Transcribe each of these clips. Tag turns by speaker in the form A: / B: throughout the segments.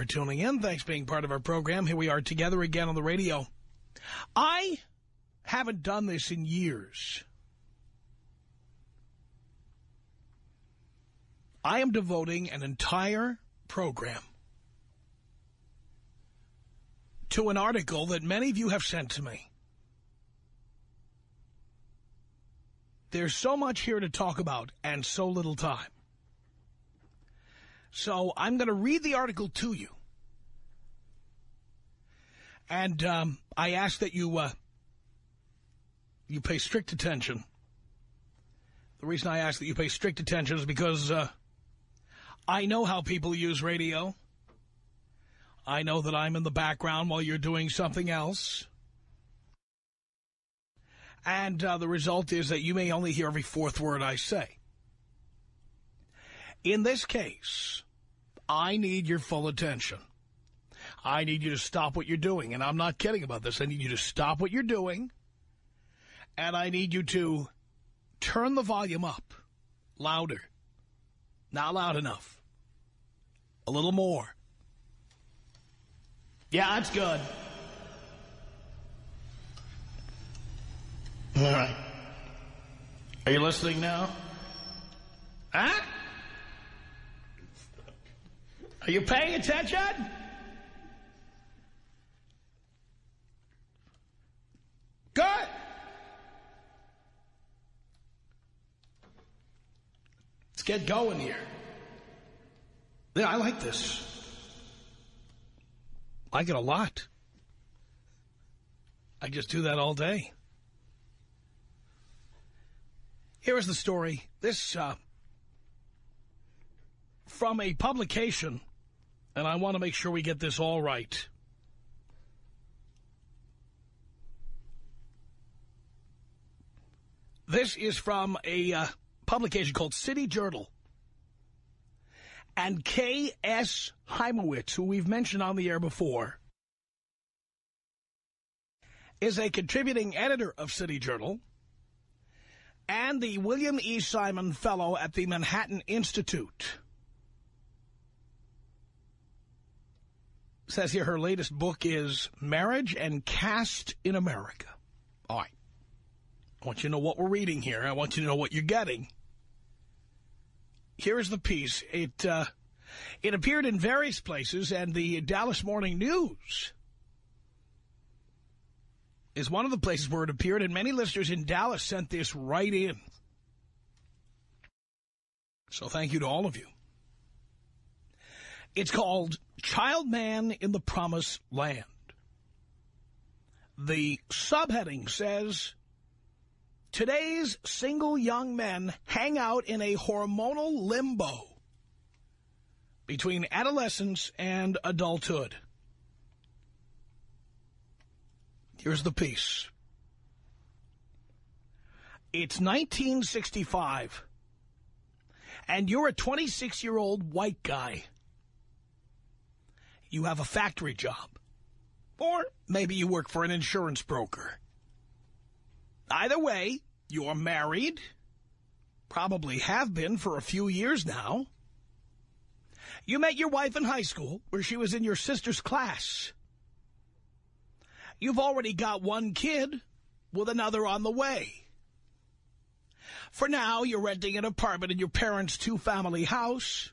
A: for tuning in. Thanks for being part of our program. Here we are together again on the radio. I haven't done this in years. I am devoting an entire program to an article that many of you have sent to me. There's so much here to talk about and so little time. So I'm going to read the article to you. And I ask that you pay strict attention. The reason I ask that you pay strict attention is because I know how people use radio. I know that I'm in the background while you're doing something else. And the result is that you may only hear every fourth word I say. In this case, I need your full attention. I need you to stop what you're doing. And I'm not kidding about this. I need you to stop what you're doing. And I need you to turn the volume up. Louder. Not loud enough. A little more. Yeah, that's good. All right. Are you listening now? Huh? Are you paying attention? Good. Let's get going here. Yeah, I like this. I like it a lot. I just do that all day. Here is the story. This, from a publication, and I want to make sure we get this all right. This is from a publication called City Journal. And K.S. Heimowitz, who we've mentioned on the air before, is a contributing editor of City Journal and the William E. Simon Fellow at the Manhattan Institute. It says here her latest book is Marriage and Caste in America. All right. I want you to know what we're reading here. I want you to know what you're getting. Here is the piece. It appeared in various places, and the Dallas Morning News is one of the places where it appeared, and many listeners in Dallas sent this right in. So thank you to all of you. It's called Child Man in the Promised Land. The subheading says, today's single young men hang out in a hormonal limbo between adolescence and adulthood. Here's the piece. It's 1965, and you're a 26-year-old white guy. You have a factory job, or maybe you work for an insurance broker. Either way, you're married, probably have been for a few years now. You met your wife in high school, where she was in your sister's class. You've already got one kid with another on the way. For now, you're renting an apartment in your parents' two-family house,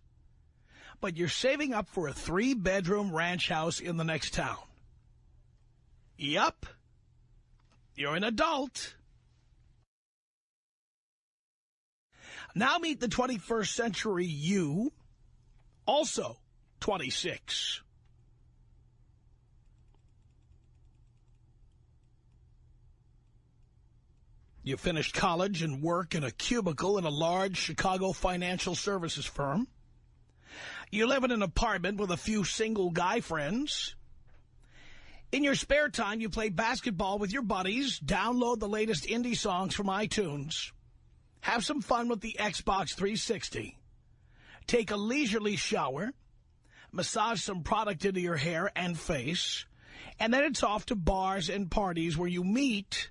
A: but you're saving up for a 3-bedroom ranch house in the next town. Yup, you're an adult. Now meet the 21st century you, also 26. You finished college and work in a cubicle in a large Chicago financial services firm. You live in an apartment with a few single guy friends. In your spare time, you play basketball with your buddies, download the latest indie songs from iTunes, have some fun with the Xbox 360, take a leisurely shower, massage some product into your hair and face, and then it's off to bars and parties where you meet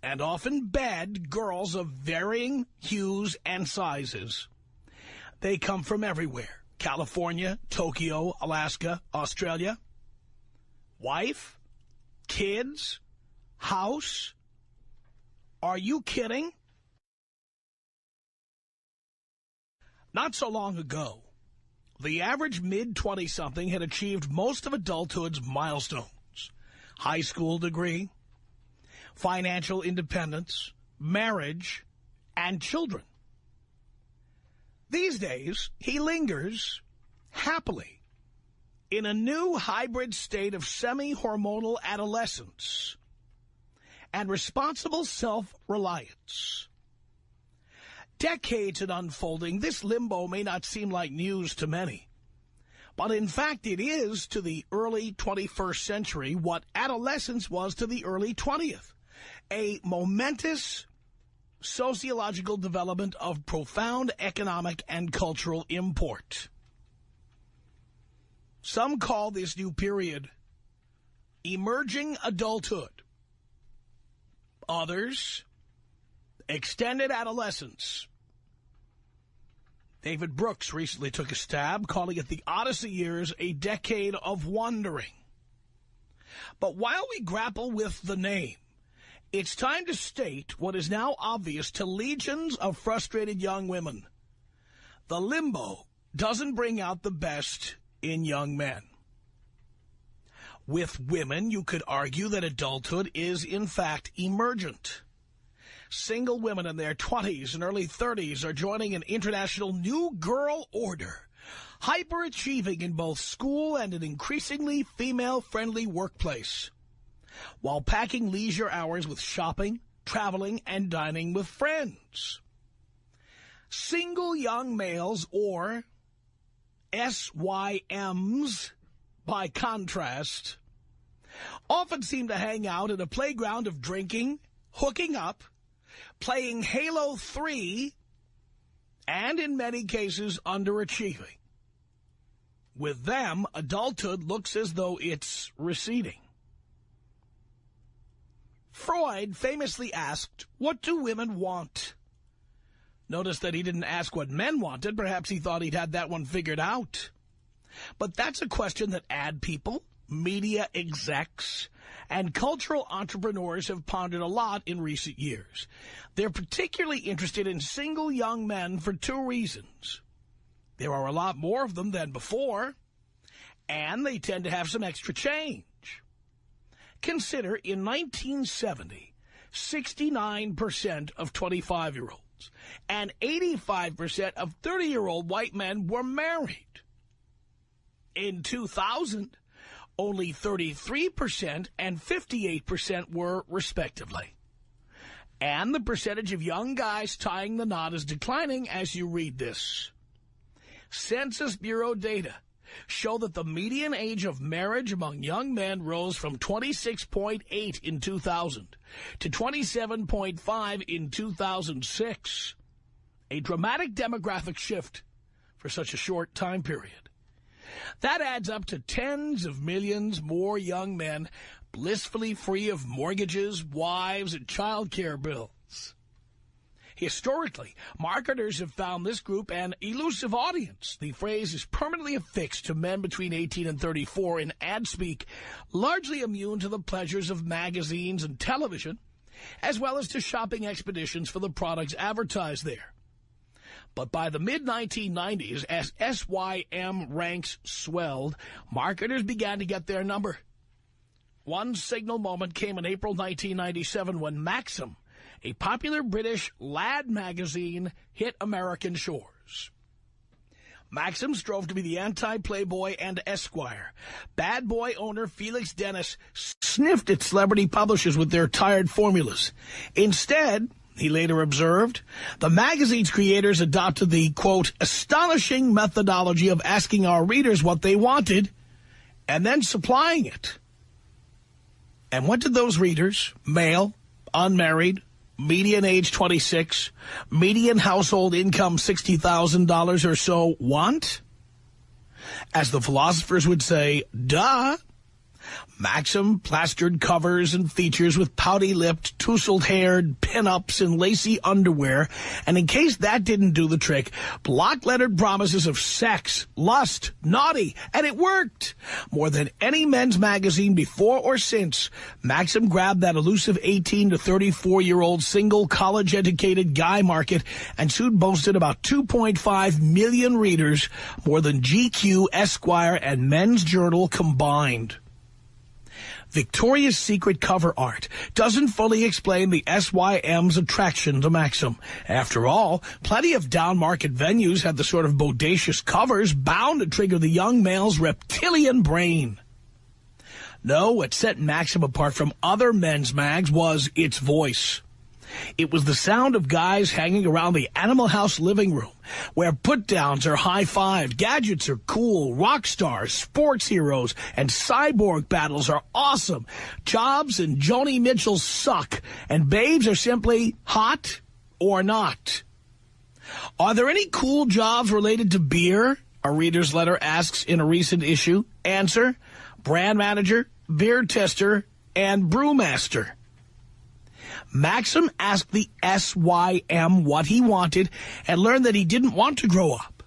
A: and often bed girls of varying hues and sizes. They come from everywhere. California, Tokyo, Alaska, Australia. Wife, kids, house. Are you kidding? Not so long ago, the average mid-20-something had achieved most of adulthood's milestones. High school degree, financial independence, marriage, and children. These days, he lingers happily in a new hybrid state of semi-hormonal adolescence and responsible self-reliance. Decades in unfolding, this limbo may not seem like news to many, but in fact it is to the early 21st century what adolescence was to the early 20th, a momentous sociological development of profound economic and cultural import. Some call this new period emerging adulthood. Others, extended adolescence. David Brooks recently took a stab, calling it the Odyssey years, a decade of wandering. But while we grapple with the name, it's time to state what is now obvious to legions of frustrated young women. The limbo doesn't bring out the best in young men. With women, you could argue that adulthood is, in fact, emergent. Single women in their 20s and early 30s are joining an international new girl order, hyperachieving in both school and an increasingly female-friendly workplace, while packing leisure hours with shopping, traveling, and dining with friends. Single young males, or SYMs, by contrast, often seem to hang out in a playground of drinking, hooking up, playing Halo 3, and in many cases underachieving. With them, adulthood looks as though it's receding. Freud famously asked, "What do women want?" Notice that he didn't ask what men wanted. Perhaps he thought he'd had that one figured out. But that's a question that ad people, media execs, and cultural entrepreneurs have pondered a lot in recent years. They're particularly interested in single young men for two reasons. There are a lot more of them than before, and they tend to have some extra change. Consider, in 1970, 69% of 25-year-olds and 85% of 30-year-old white men were married. In 2000, only 33% and 58% were, respectively. And the percentage of young guys tying the knot is declining as you read this. Census Bureau data show that the median age of marriage among young men rose from 26.8 in 2000 to 27.5 in 2006. A dramatic demographic shift for such a short time period. That adds up to tens of millions more young men blissfully free of mortgages, wives, and child care bills. Historically, marketers have found this group an elusive audience. The phrase is permanently affixed to men between 18 and 34 in ad speak, largely immune to the pleasures of magazines and television, as well as to shopping expeditions for the products advertised there. But by the mid-1990s, as SYM ranks swelled, marketers began to get their number. One signal moment came in April 1997 when Maxim, a popular British lad magazine, hit American shores. Maxim strove to be the anti-Playboy and Esquire. Bad boy owner Felix Dennis sniffed at celebrity publishers with their tired formulas. Instead, he later observed, the magazine's creators adopted the, quote, astonishing methodology of asking our readers what they wanted and then supplying it. And what did those readers, male, unmarried, median age 26, median household income $60,000 or so, want? As the philosophers would say, duh. Maxim plastered covers and features with pouty-lipped, tousled-haired pin-ups in lacy underwear, and in case that didn't do the trick, block-lettered promises of sex, lust, naughty, and it worked. More than any men's magazine before or since, Maxim grabbed that elusive 18 to 34-year-old single college-educated guy market and soon boasted about 2.5 million readers, more than GQ, Esquire, and Men's Journal combined. Victoria's Secret cover art doesn't fully explain the SYM's attraction to Maxim. After all, plenty of down-market venues had the sort of bodacious covers bound to trigger the young male's reptilian brain. No, what set Maxim apart from other men's mags was its voice. It was the sound of guys hanging around the Animal House living room, where put-downs are high-fived, gadgets are cool, rock stars, sports heroes, and cyborg battles are awesome. Jobs and Joni Mitchell suck, and babes are simply hot or not. Are there any cool jobs related to beer? A reader's letter asks in a recent issue. Answer: brand manager, beer tester, and brewmaster. Maxim asked the SYM what he wanted and learned that he didn't want to grow up.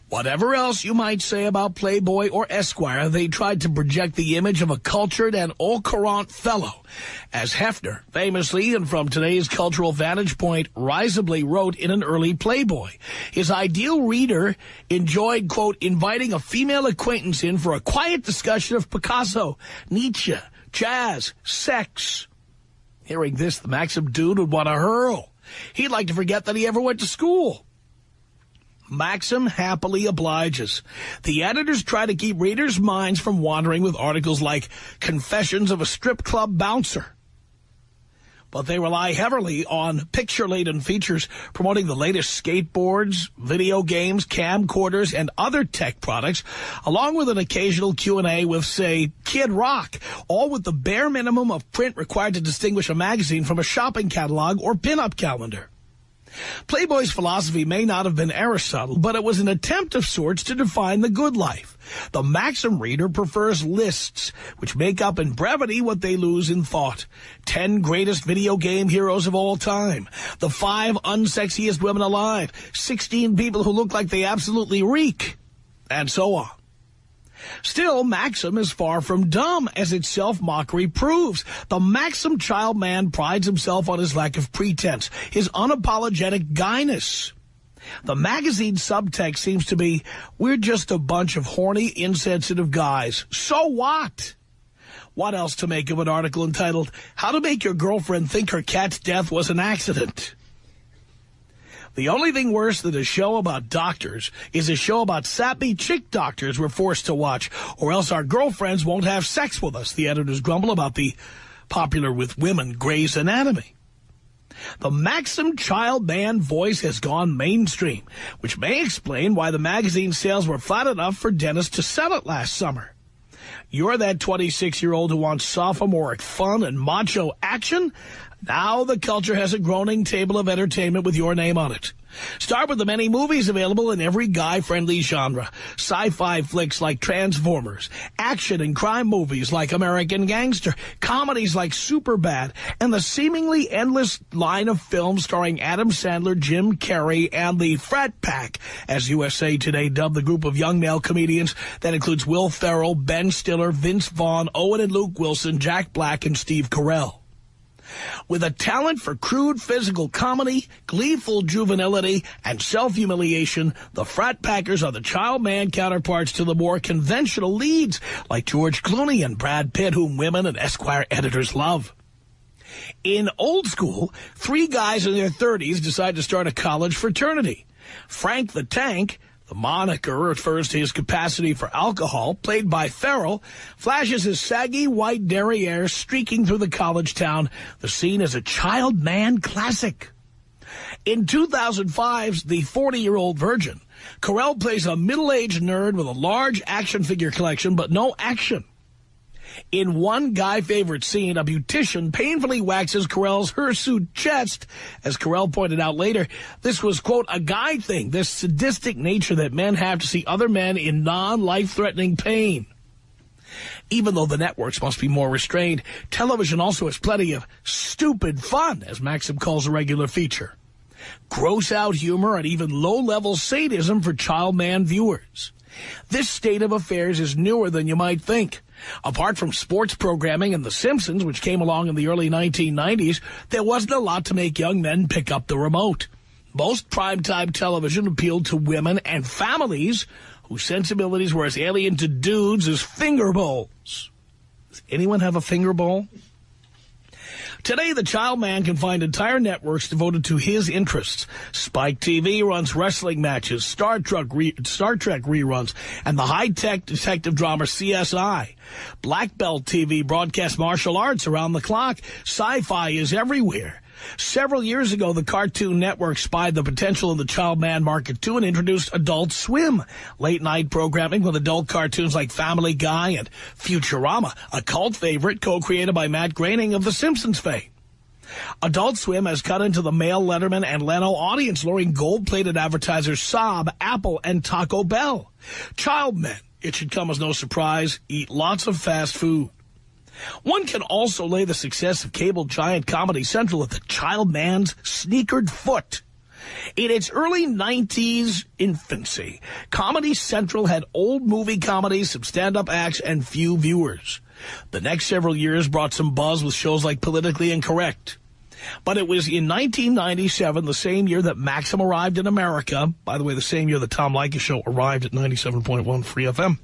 A: Whatever else you might say about Playboy or Esquire, they tried to project the image of a cultured and au courant fellow. As Hefner famously, and from today's cultural vantage point, risibly wrote in an early Playboy, his ideal reader enjoyed, quote, inviting a female acquaintance in for a quiet discussion of Picasso, Nietzsche, jazz, sex. Hearing this, the Maxim dude would want to hurl. He'd like to forget that he ever went to school. Maxim happily obliges. The editors try to keep readers' minds from wandering with articles like Confessions of a Strip Club Bouncer. But they rely heavily on picture-laden features promoting the latest skateboards, video games, camcorders, and other tech products, along with an occasional Q&A with, say, Kid Rock, all with the bare minimum of print required to distinguish a magazine from a shopping catalog or pin-up calendar. Playboy's philosophy may not have been Aristotle, but it was an attempt of sorts to define the good life. The Maxim reader prefers lists, which make up in brevity what they lose in thought. 10 greatest video game heroes of all time, the 5 unsexiest women alive, 16 people who look like they absolutely reek, and so on. Still, Maxim is far from dumb, as its self-mockery proves. The Maxim child man prides himself on his lack of pretense, his unapologetic guyness. The magazine subtext seems to be, we're just a bunch of horny, insensitive guys. So what? What else to make of an article entitled, How to Make Your Girlfriend Think Her Cat's Death Was an Accident? The only thing worse than a show about doctors is a show about sappy chick doctors we're forced to watch, or else our girlfriends won't have sex with us, the editors grumble about the popular with women Grey's Anatomy. The Maxim child man voice has gone mainstream, which may explain why the magazine sales were flat enough for Dennis to sell it last summer. You're that 26-year-old who wants sophomoric fun and macho action? Now the culture has a groaning table of entertainment with your name on it. Start with the many movies available in every guy-friendly genre. Sci-fi flicks like Transformers, action and crime movies like American Gangster, comedies like Superbad, and the seemingly endless line of films starring Adam Sandler, Jim Carrey, and the Frat Pack, as USA Today dubbed the group of young male comedians that includes Will Ferrell, Ben Stiller, Vince Vaughn, Owen and Luke Wilson, Jack Black, and Steve Carell. With a talent for crude physical comedy, gleeful juvenility, and self-humiliation, the Frat Packers are the child man counterparts to the more conventional leads, like George Clooney and Brad Pitt, whom women and Esquire editors love. In Old School, 3 guys in their 30s decide to start a college fraternity. Frank the Tank, the moniker refers to his capacity for alcohol, played by Ferrell, flashes his saggy white derriere streaking through the college town. The scene is a child man classic. In 2005's The 40-Year-Old Virgin, Carell plays a middle-aged nerd with a large action figure collection, but no action. In one guy-favorite scene, a beautician painfully waxes Carell's hirsute chest. As Carell pointed out later, this was, quote, a guy thing, this sadistic nature that men have to see other men in non-life-threatening pain. Even though the networks must be more restrained, television also has plenty of stupid fun, as Maxim calls a regular feature. Gross-out humor and even low-level sadism for child man viewers. This state of affairs is newer than you might think. Apart from sports programming and The Simpsons, which came along in the early 1990s, there wasn't a lot to make young men pick up the remote. Most primetime television appealed to women and families whose sensibilities were as alien to dudes as finger bowls. Does anyone have a finger bowl? Today, the child man can find entire networks devoted to his interests. Spike TV runs wrestling matches, Star Trek reruns, and the high-tech detective drama CSI. Black Belt TV broadcasts martial arts around the clock. Sci-fi is everywhere. Several years ago, the Cartoon Network spied the potential in the child man market, too, and introduced Adult Swim, late-night programming with adult cartoons like Family Guy and Futurama, a cult favorite co-created by Matt Groening of The Simpsons fame. Adult Swim has cut into the male Letterman and Leno audience, luring gold-plated advertisers Saab, Apple, and Taco Bell. Child men, it should come as no surprise, eat lots of fast food. One can also lay the success of cable giant Comedy Central at the child man's sneakered foot. In its early 90s infancy, Comedy Central had old movie comedies, some stand-up acts, and few viewers. The next several years brought some buzz with shows like Politically Incorrect. But it was in 1997, the same year that Maxim arrived in America, by the way, the same year the Tom Leykis Show arrived at 97.1 Free FM,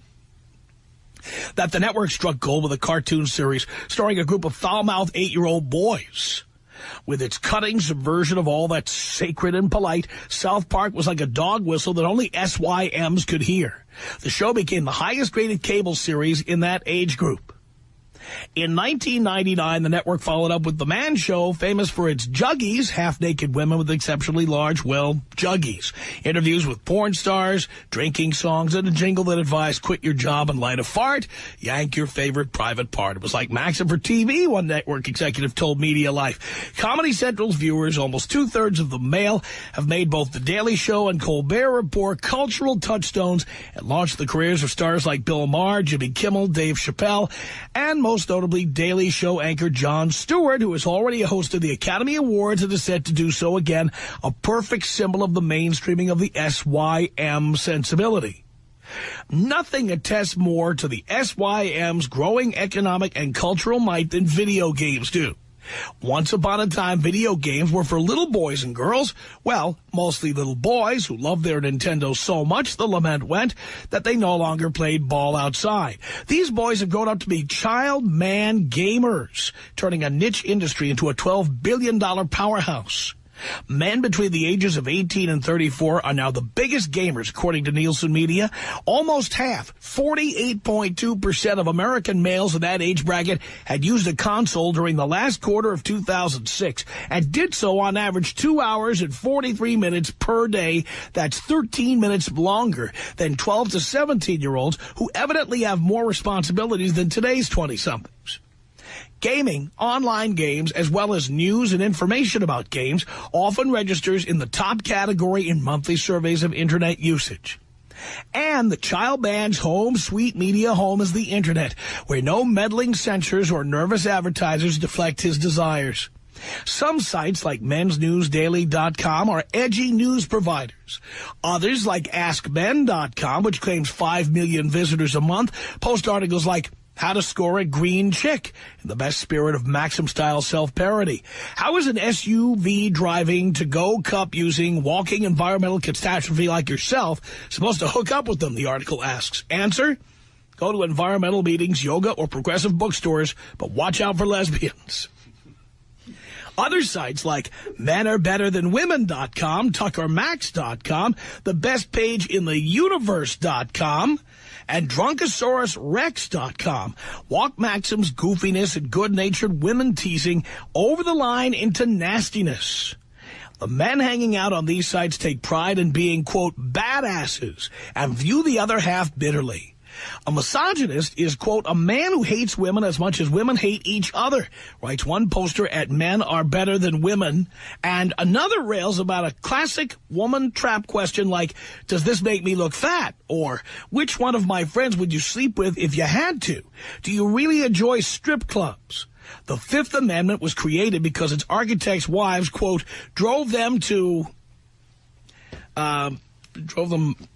A: that the network struck gold with a cartoon series starring a group of foul-mouthed 8-year-old boys. With its cutting subversion of all that's sacred and polite, South Park was like a dog whistle that only SYMs could hear. The show became the highest-rated cable series in that age group. In 1999, the network followed up with The Man Show, famous for its juggies, half-naked women with exceptionally large, juggies. Interviews with porn stars, drinking songs, and a jingle that advised quit your job and light a fart, yank your favorite private part. It was like Maxim for TV, one network executive told Media Life. Comedy Central's viewers, almost two-thirds of the male, have made both The Daily Show and Colbert Report cultural touchstones and launched the careers of stars like Bill Maher, Jimmy Kimmel, Dave Chappelle, and most notably Daily Show anchor Jon Stewart, who has already hosted the Academy Awards and is set to do so again, a perfect symbol of the mainstreaming of the SYM sensibility. Nothing attests more to the SYM's growing economic and cultural might than video games do. Once upon a time, video games were for little boys and girls, well, mostly little boys who loved their Nintendo so much, the lament went, that they no longer played ball outside. These boys have grown up to be child man gamers, turning a niche industry into a $12 billion powerhouse. Men between the ages of 18 and 34 are now the biggest gamers, according to Nielsen Media. Almost half, 48.2% of American males in that age bracket had used a console during the last quarter of 2006 and did so on average 2 hours and 43 minutes per day. That's 13 minutes longer than 12 to 17-year-olds who evidently have more responsibilities than today's 20-somethings. Gaming, online games, as well as news and information about games, often registers in the top category in monthly surveys of Internet usage. And the child man's home, sweet media home, is the Internet, where no meddling censors or nervous advertisers deflect his desires. Some sites like mensnewsdaily.com are edgy news providers. Others, like AskMen.com, which claims 5 million visitors a month, post articles like how to score a green chick, in the best spirit of Maxim-style self-parody. How is an SUV driving, to-go cup using, walking environmental catastrophe like yourself supposed to hook up with them, the article asks. Answer? Go to environmental meetings, yoga, or progressive bookstores, but watch out for lesbians. Other sites like menarbetterthanwomen.com, tuckermax.com, the best page in the universe.com, and drunkosaurusrex.com walk Maxim's goofiness and good-natured women teasing over the line into nastiness. The men hanging out on these sites take pride in being, quote, badasses and view the other half bitterly. A misogynist is, quote, a man who hates women as much as women hate each other, writes one poster at Men Are Better Than Women. And another rails about a classic woman trap question like, does this make me look fat? Or, which one of my friends would you sleep with if you had to? Do you really enjoy strip clubs? The Fifth Amendment was created because its architects' wives, quote, drove them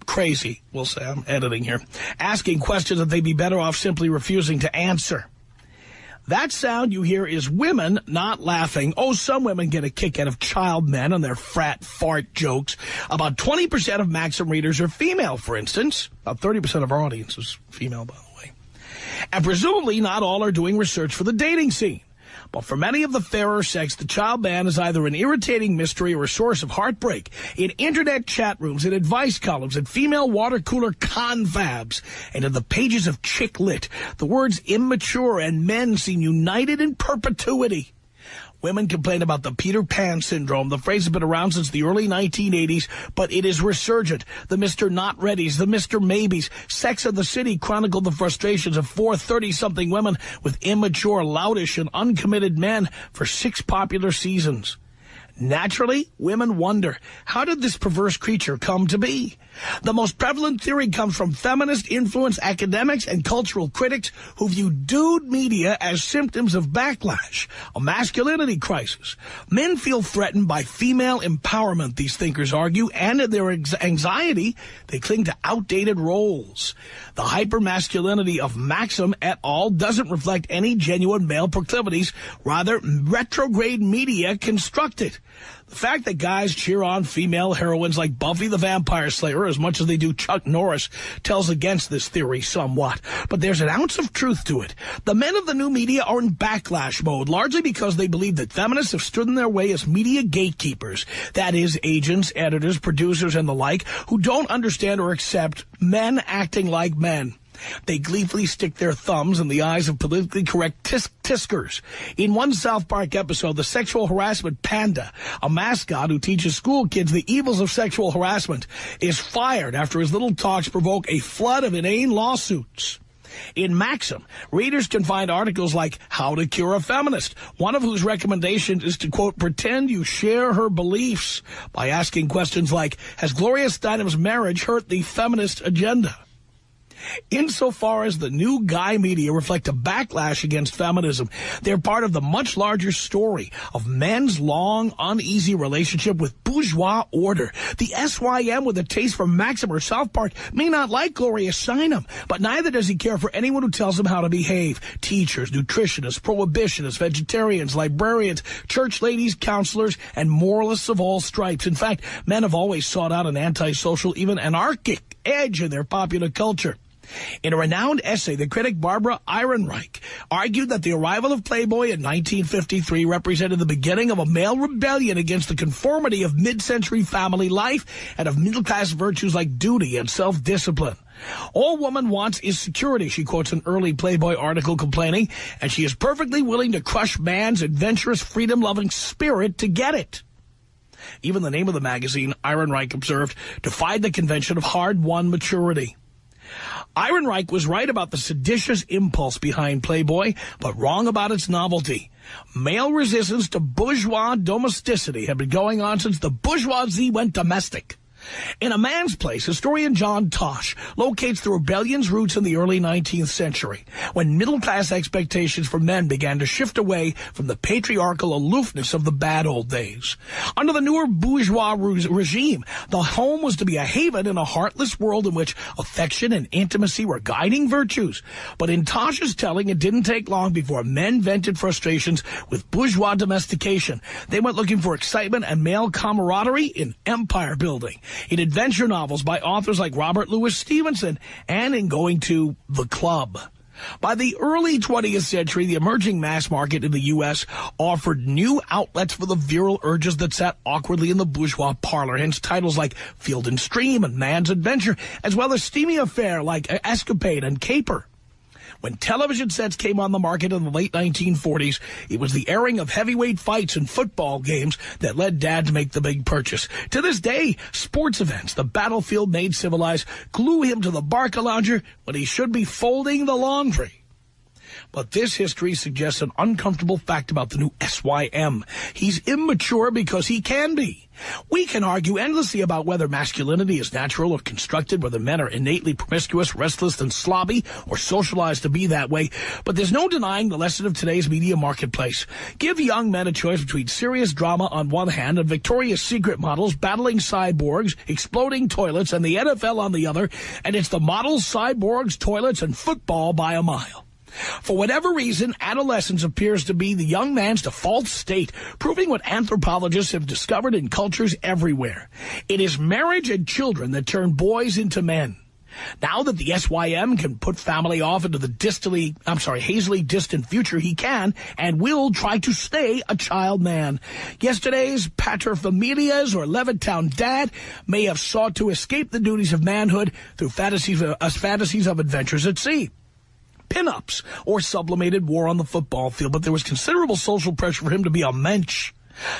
A: crazy, we'll say, I'm editing here, asking questions that they'd be better off simply refusing to answer. That sound you hear is women not laughing. Oh, some women get a kick out of child men and their frat fart jokes. About 20% of Maxim readers are female, for instance. About 30% of our audience is female, by the way. And presumably not all are doing research for the dating scene. But for many of the fairer sex, the child man is either an irritating mystery or a source of heartbreak. In internet chat rooms, in advice columns, in female water cooler confabs, and in the pages of Chick Lit, the words immature and men seem united in perpetuity. Women complain about the Peter Pan syndrome. The phrase has been around since the early 1980s, but it is resurgent. The Mr. Not Readies, the Mr. Maybes, Sex and the City chronicled the frustrations of 4 30-something women with immature, loutish, and uncommitted men for 6 popular seasons. Naturally, women wonder, how did this perverse creature come to be? The most prevalent theory comes from feminist-influenced academics and cultural critics who view dude media as symptoms of backlash, a masculinity crisis. Men feel threatened by female empowerment, these thinkers argue, and in their anxiety, they cling to outdated roles. The hypermasculinity of Maxim et al. Doesn't reflect any genuine male proclivities, rather retrograde media construct it. The fact that guys cheer on female heroines like Buffy the Vampire Slayer as much as they do Chuck Norris tells against this theory somewhat. But there's an ounce of truth to it. The men of the new media are in backlash mode, largely because they believe that feminists have stood in their way as media gatekeepers. That is, agents, editors, producers, and the like, who don't understand or accept men acting like men. They gleefully stick their thumbs in the eyes of politically correct tiskers. In one South Park episode, the sexual harassment panda, a mascot who teaches school kids the evils of sexual harassment, is fired after his little talks provoke a flood of inane lawsuits. In Maxim, readers can find articles like How to Cure a Feminist, one of whose recommendations is to, quote, pretend you share her beliefs by asking questions like, has Gloria Steinem's marriage hurt the feminist agenda? Insofar as the new guy media reflect a backlash against feminism, they're part of the much larger story of men's long, uneasy relationship with bourgeois order. The SYM with a taste for Maxim or South Park may not like Gloria Steinem, but neither does he care for anyone who tells him how to behave. Teachers, nutritionists, prohibitionists, vegetarians, librarians, church ladies, counselors, and moralists of all stripes. In fact, men have always sought out an antisocial, even anarchic edge in their popular culture. In a renowned essay, the critic Barbara Ehrenreich argued that the arrival of Playboy in 1953 represented the beginning of a male rebellion against the conformity of mid-century family life and of middle-class virtues like duty and self-discipline. All woman wants is security, she quotes an early Playboy article complaining, and she is perfectly willing to crush man's adventurous, freedom-loving spirit to get it. Even the name of the magazine, Ehrenreich observed, defied the convention of hard-won maturity. Ehrenreich was right about the seditious impulse behind Playboy, but wrong about its novelty. Male resistance to bourgeois domesticity had been going on since the bourgeoisie went domestic. In A Man's Place, historian John Tosh locates the rebellion's roots in the early 19th century, when middle-class expectations for men began to shift away from the patriarchal aloofness of the bad old days. Under the newer bourgeois regime, the home was to be a haven in a heartless world in which affection and intimacy were guiding virtues. But in Tosh's telling, it didn't take long before men vented frustrations with bourgeois domestication. They went looking for excitement and male camaraderie in empire building, in adventure novels by authors like Robert Louis Stevenson, and in going to the club. By the early 20th century, the emerging mass market in the U.S. offered new outlets for the virile urges that sat awkwardly in the bourgeois parlor, hence titles like Field and Stream and Man's Adventure, as well as steamy affair like Escapade and Caper. When television sets came on the market in the late 1940s, it was the airing of heavyweight fights and football games that led Dad to make the big purchase. To this day, sports events, the battlefield made civilized, glue him to the Barcalounger when he should be folding the laundry. But this history suggests an uncomfortable fact about the new SYM. He's immature because he can be. We can argue endlessly about whether masculinity is natural or constructed, whether men are innately promiscuous, restless, and slobby, or socialized to be that way. But there's no denying the lesson of today's media marketplace. Give young men a choice between serious drama on one hand and Victoria's Secret models, battling cyborgs, exploding toilets, and the NFL on the other, and it's the models, cyborgs, toilets, and football by a mile. For whatever reason, adolescence appears to be the young man's default state, proving what anthropologists have discovered in cultures everywhere. It is marriage and children that turn boys into men. Now that the SYM can put family off into the hazily distant future, he can and will try to stay a child man. Yesterday's paterfamilias or Levittown dad may have sought to escape the duties of manhood through fantasies of adventures at sea, pin-ups, or sublimated war on the football field, but there was considerable social pressure for him to be a mensch.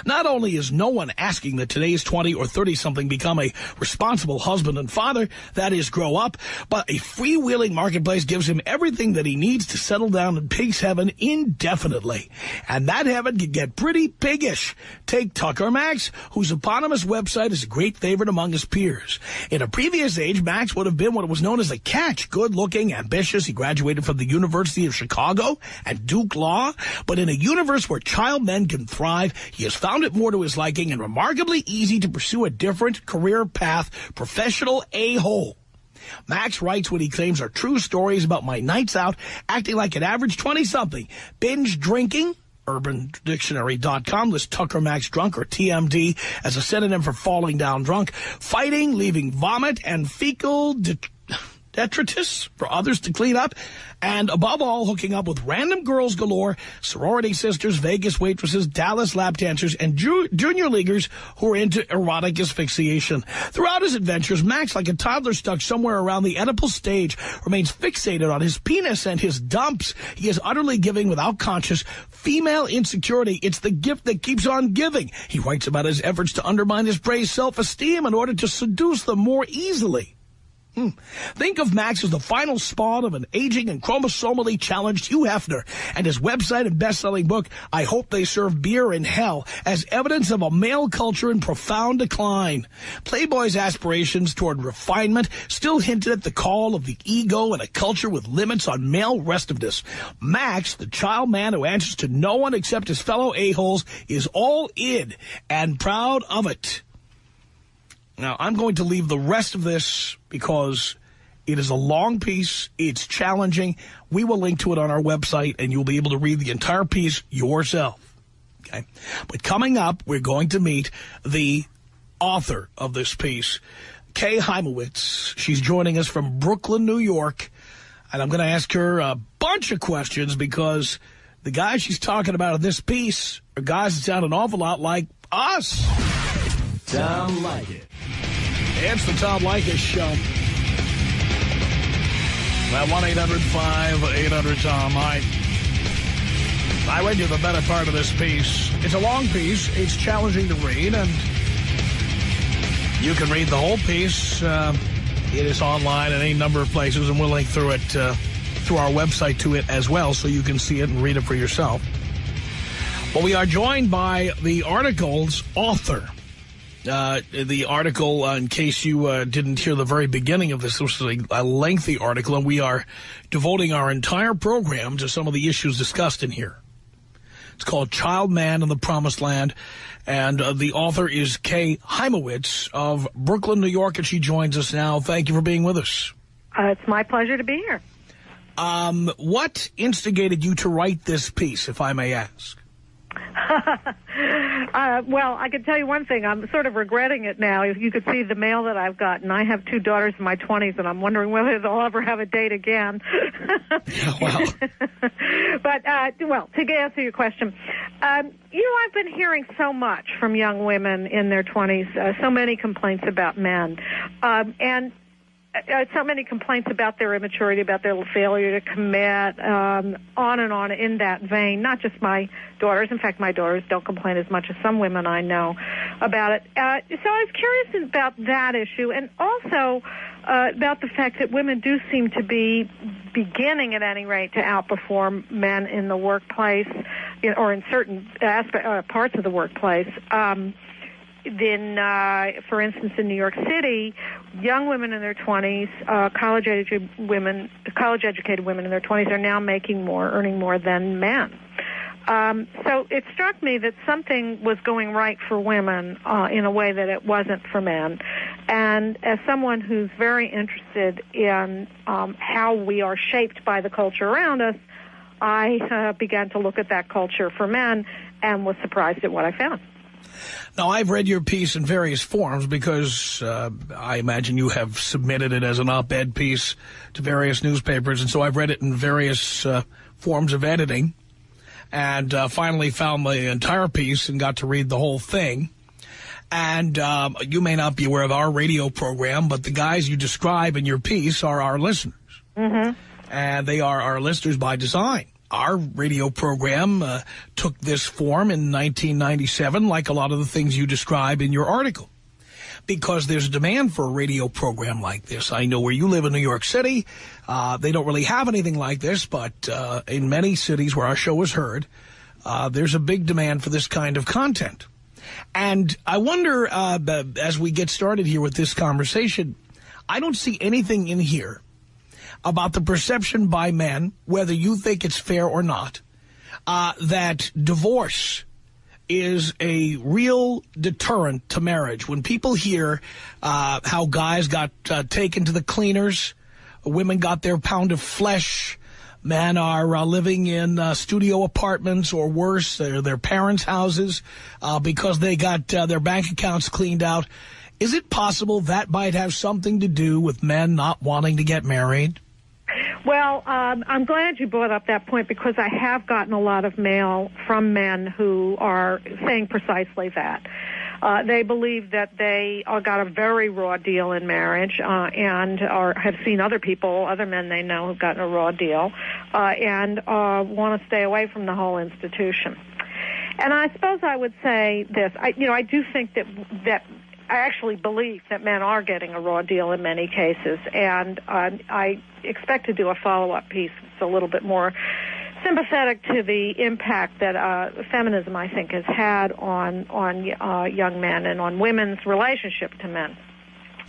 A: Not only is no one asking that today's 20 or 30-something become a responsible husband and father, that is, grow up, but a freewheeling marketplace gives him everything that he needs to settle down in pig's heaven indefinitely. And that heaven can get pretty piggish. Take Tucker Max, whose eponymous website is a great favorite among his peers. In a previous age, Max would have been what was known as a catch, good-looking, ambitious. He graduated from the University of Chicago and Duke Law. But in a universe where child men can thrive, he has found it more to his liking and remarkably easy to pursue a different career path, professional a-hole. Max writes what he claims are true stories about my nights out, acting like an average 20-something, binge drinking. UrbanDictionary.com lists Tucker Max drunk, or TMD, as a synonym for falling down drunk, fighting, leaving vomit and fecal detritus for others to clean up, and above all, hooking up with random girls galore, sorority sisters, Vegas waitresses, Dallas lap dancers, and junior leaguers who are into erotic asphyxiation. Throughout his adventures, Max, like a toddler stuck somewhere around the Oedipal stage, remains fixated on his penis and his dumps. He is utterly giving without conscious female insecurity. It's the gift that keeps on giving. He writes about his efforts to undermine his praised self-esteem in order to seduce them more easily. Think of Max as the final spawn of an aging and chromosomally challenged Hugh Hefner and his website and best-selling book, I Hope They Serve Beer in Hell, as evidence of a male culture in profound decline. Playboy's aspirations toward refinement still hinted at the call of the ego and a culture with limits on male restiveness. Max, the child man who answers to no one except his fellow a-holes, is all in and proud of it. Now, I'm going to leave the rest of this because it is a long piece. It's challenging. We will link to it on our website, and you'll be able to read the entire piece yourself. Okay? But coming up, we're going to meet the author of this piece, Kay Heimowitz. She's joining us from Brooklyn, New York, and I'm going to ask her a bunch of questions because the guys she's talking about in this piece are guys that sound an awful lot like us.
B: Tom Leykis.
A: It's the Tom Leykis Show. That 1-800-5800-TOM. I read you the better part of this piece. It's a long piece. It's challenging to read, and you can read the whole piece. It is online in any number of places, and we'll link through it through our website to it as well, so you can see it and read it for yourself. But we are joined by the article's author. The article, in case you didn't hear the very beginning of this was a lengthy article, and we are devoting our entire program to some of the issues discussed in here. It's called Child Man in the Promised Land, and the author is Kay Heimowitz of Brooklyn, New York, and she joins us now. Thank you for being with us.
C: It's my pleasure to be here.
A: What instigated you to write this piece, if I may ask?
C: Well, I can tell you one thing. I'm sort of regretting it now. If you could see the mail that I've gotten. I have 2 daughters in my 20s, and I'm wondering whether they'll ever have a date again.
A: Wow.
C: But, well, to answer your question, I've been hearing so much from young women in their 20s, so many complaints about men. And so many complaints about their immaturity, about their failure to commit, on and on in that vein. Not just my daughters. In fact, my daughters don't complain as much as some women I know about it. So I was curious about that issue, and also about the fact that women do seem to be beginning, at any rate, to outperform men in the workplace, or in certain parts of the workplace. For instance, in New York City, young women in their 20s, college-educated women in their 20s are now earning more than men. So it struck me that something was going right for women in a way that it wasn't for men. And as someone who's very interested in how we are shaped by the culture around us, I began to look at that culture for men and was surprised at what I found.
A: Now, I've read your piece in various forms because I imagine you have submitted it as an op-ed piece to various newspapers, and so I've read it in various forms of editing, and finally found the entire piece and got to read the whole thing. And you may not be aware of our radio program, but the guys you describe in your piece are our listeners. Mm-hmm. And they are our listeners by design. Our radio program took this form in 1997, like a lot of the things you describe in your article, because there's a demand for a radio program like this. I know where you live in New York City, they don't really have anything like this, but in many cities where our show is heard, there's a big demand for this kind of content. And I wonder, as we get started here with this conversation, I don't see anything in here about the perception by men, whether you think it's fair or not, that divorce is a real deterrent to marriage. When people hear how guys got taken to the cleaners, women got their pound of flesh, men are living in studio apartments or worse, their parents' houses because they got their bank accounts cleaned out, is it possible that might have something to do with men not wanting to get married?
C: Well, I'm glad you brought up that point, because I have gotten a lot of mail from men who are saying precisely that. They believe that they got a very raw deal in marriage and have seen other men they know who've gotten a raw deal and want to stay away from the whole institution. And I suppose I would say this. I do think that I actually believe that men are getting a raw deal in many cases, and I expect to do a follow-up piece that's a little bit more sympathetic to the impact that feminism, I think, has had on young men and on women's relationship to men.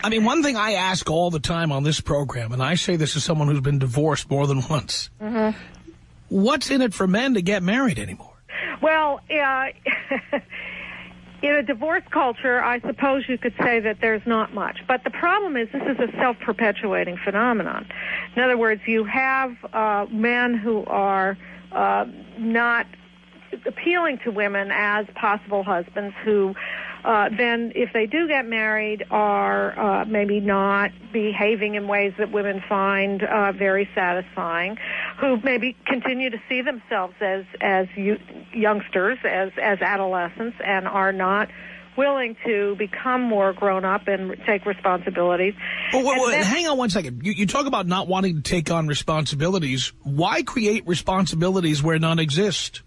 A: I mean, one thing I ask all the time on this program, and I say this as someone who's been divorced more than once, mm-hmm. What's in it for men to get married anymore?
C: Well, in a divorce culture, I suppose you could say that there's not much. But the problem is this is a self-perpetuating phenomenon. In other words, you have men who are not appealing to women as possible husbands who then, if they do get married, are maybe not behaving in ways that women find very satisfying, who maybe continue to see themselves as youngsters, as adolescents, and are not willing to become more grown up and take responsibilities.
A: Well, hang on one second. You talk about not wanting to take on responsibilities. Why create responsibilities where none exist?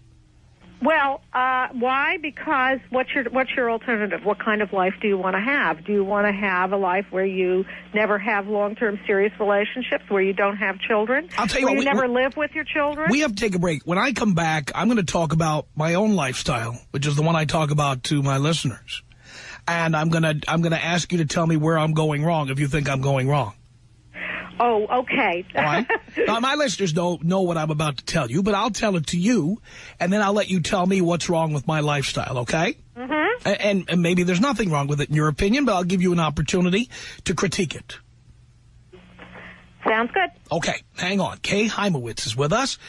C: Well, why? Because what's your alternative? What kind of life do you want to have? Do you want to have a life where you never have long-term serious relationships, where you don't have children?
A: I'll tell you
C: where
A: what,
C: you never live with your children? We
A: have to take a break. When I come back, I'm going to talk about my own lifestyle, which is the one I talk about to my listeners. And I'm going to ask you to tell me where I'm going wrong if you think I'm going wrong.
C: Oh, okay.
A: All right. Now, my listeners don't know what I'm about to tell you, but I'll tell it to you, and then I'll let you tell me what's wrong with my lifestyle, okay? Mm-hmm. And maybe there's nothing wrong with it in your opinion, but I'll give you an opportunity to critique it.
C: Sounds good.
A: Okay, hang on. Kay Heimowitz is with us.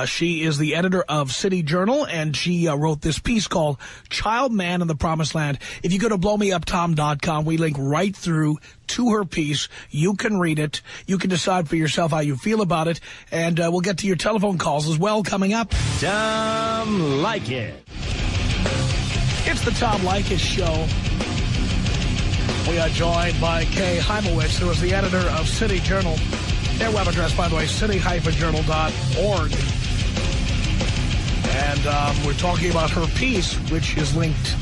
A: She is the editor of City Journal, and she wrote this piece called Child Man in the Promised Land. If you go to blowmeuptom.com, we link right through to her piece. You can read it. You can decide for yourself how you feel about it, and we'll get to your telephone calls as well coming up.
B: Tom Leykis.
A: It's the Tom Leykis Show. We are joined by Kay Heimowitz, who is the editor of City Journal. Their web address, by the way, city-journal.org. And we're talking about her piece, which is linked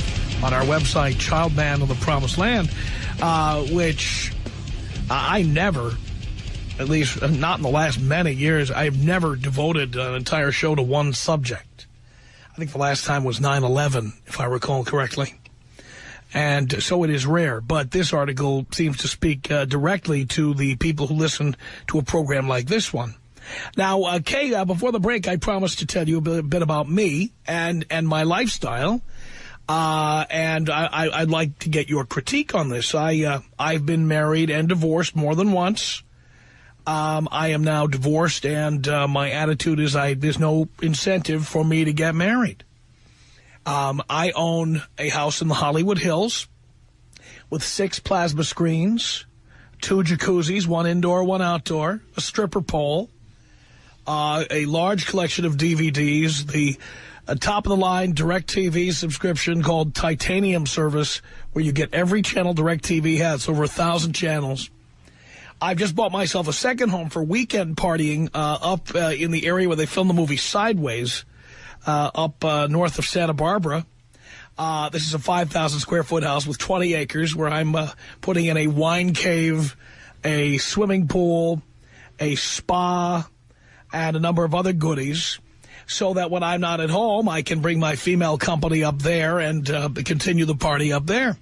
A: on our website, Child Man of the Promised Land, which I never, at least not in the last many years, I've never devoted an entire show to one subject. I think the last time was 9/11, if I recall correctly. And so it is rare, but this article seems to speak directly to the people who listen to a program like this one. Now, Kay, before the break, I promised to tell you a bit about me and my lifestyle, and I'd like to get your critique on this. I've been married and divorced more than once. I am now divorced, and my attitude is there's no incentive for me to get married. I own a house in the Hollywood Hills with 6 plasma screens, 2 jacuzzis, 1 indoor, 1 outdoor, a stripper pole, a large collection of DVDs, the top-of-the-line DirecTV subscription called Titanium service, where you get every channel DirecTV has, over 1,000 channels. I've just bought myself a second home for weekend partying up in the area where they filmed the movie Sideways, up north of Santa Barbara. This is a 5,000-square-foot house with 20 acres where I'm putting in a wine cave, a swimming pool, a spa, and a number of other goodies, so that when I'm not at home, I can bring my female company up there and continue the party up there.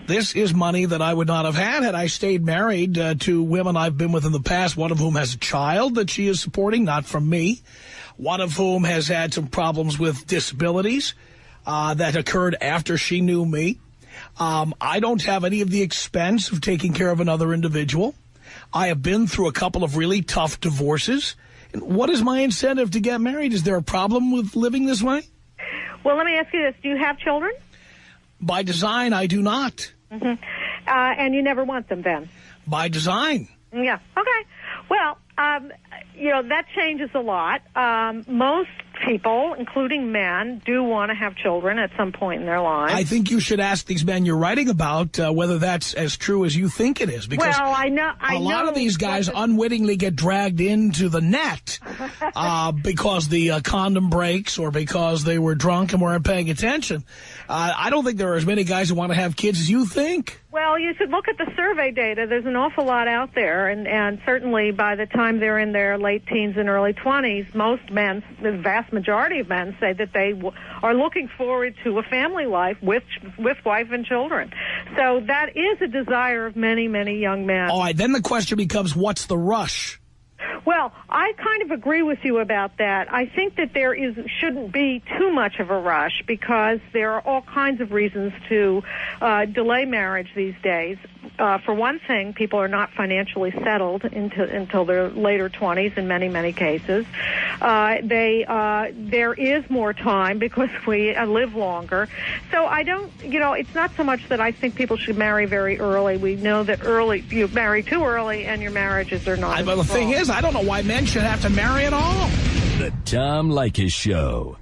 A: This is money that I would not have had I stayed married to women I've been with in the past, one of whom has a child that she is supporting, not from me. One of whom has had some problems with disabilities that occurred after she knew me. I don't have any of the expense of taking care of another individual. I have been through a couple of really tough divorces. And what is my incentive to get married? Is there a problem with living this way?
C: Well, let me ask you this. Do you have children?
A: By design, I do not.
C: Mm-hmm. And you never want them then?
A: By design.
C: Yeah. Okay. Well, that changes a lot. Most people, including men, do want to have children at some point in their lives.
A: I think you should ask these men you're writing about whether that's as true as you think it is. Because a lot of these guys unwittingly get dragged into the net because the condom breaks or because they were drunk and weren't paying attention. I don't think there are as many guys who want to have kids as you think.
C: Well, you should look at the survey data. There's an awful lot out there, and certainly by the time they're in their late teens and early 20s, most men, the vast majority of men, say that they are looking forward to a family life with wife and children. So that is a desire of many, many young men.
A: All right, then the question becomes, what's the rush?
C: Well, I kind of agree with you about that. I think that there shouldn't be too much of a rush because there are all kinds of reasons to delay marriage these days. For one thing, people are not financially settled until their later 20s in many, many cases. There is more time because we live longer. So I don't, it's not so much that I think people should marry very early. We know that you marry too early and your marriages are not.
A: But the thing is, I don't know why men should have to marry at all.
B: The Tom Leykis Show.